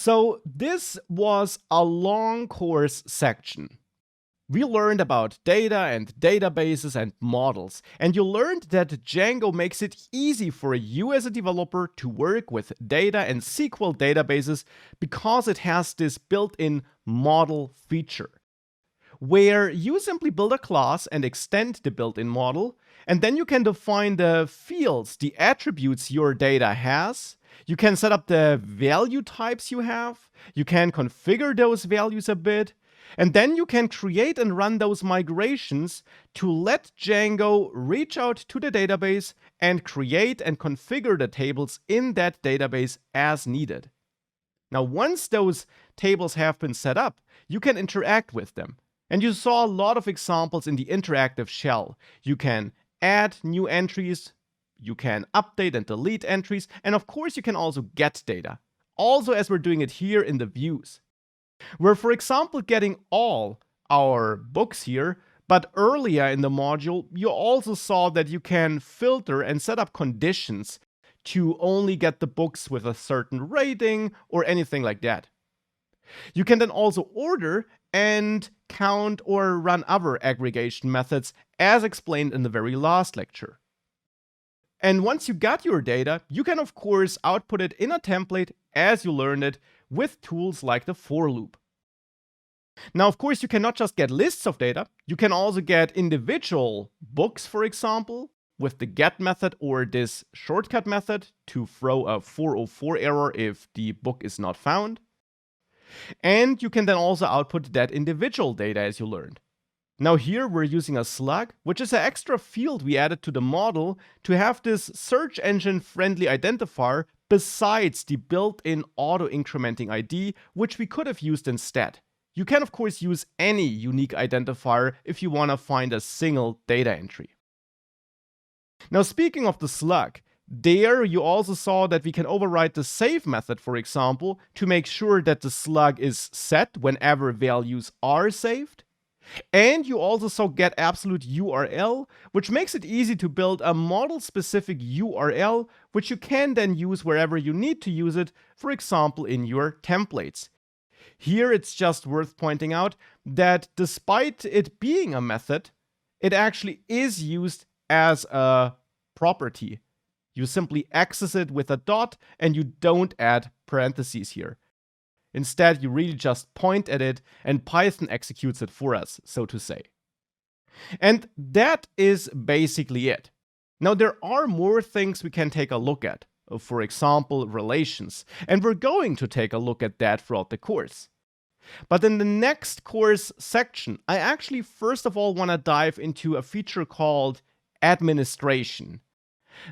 So this was a long course section. We learned about data and databases and models, and you learned that Django makes it easy for you as a developer to work with data and SQL databases because it has this built-in model feature, where you simply build a class and extend the built-in model, and then you can define the fields, the attributes your data has. You can set up the value types you have. You can configure those values a bit. And then you can create and run those migrations to let Django reach out to the database and create and configure the tables in that database as needed. Now, once those tables have been set up, you can interact with them. And you saw a lot of examples in the interactive shell. You can add new entries, you can update and delete entries, and of course you can also get data. Also, as we're doing it here in the views. We're, for example, getting all our books here, but earlier in the module, you also saw that you can filter and set up conditions to only get the books with a certain rating or anything like that. You can then also order and count or run other aggregation methods as explained in the very last lecture. And once you got your data, you can of course output it in a template as you learned it with tools like the for loop. Now, of course, you cannot just get lists of data. You can also get individual books, for example, with the get method or this shortcut method to throw a 404 error if the book is not found. And you can then also output that individual data as you learned. Now here we're using a slug, which is an extra field we added to the model to have this search engine friendly identifier besides the built-in auto-incrementing ID, which we could have used instead. You can of course use any unique identifier if you want to find a single data entry. Now speaking of the slug, there you also saw that we can override the save method, for example, to make sure that the slug is set whenever values are saved. And you also saw get absolute URL, which makes it easy to build a model-specific URL, which you can then use wherever you need to use it, for example, in your templates. Here it's just worth pointing out that despite it being a method, it actually is used as a property. You simply access it with a dot and you don't add parentheses here. Instead, you really just point at it and Python executes it for us, so to say. And that is basically it. Now, there are more things we can take a look at. For example, relations. And we're going to take a look at that throughout the course. But in the next course section, I actually first of all want to dive into a feature called administration.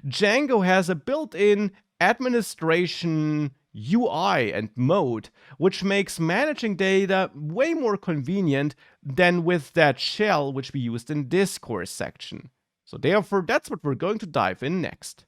Django has a built-in administration UI and mode, which makes managing data way more convenient than with that shell which we used in this course section. So therefore, that's what we're going to dive in next.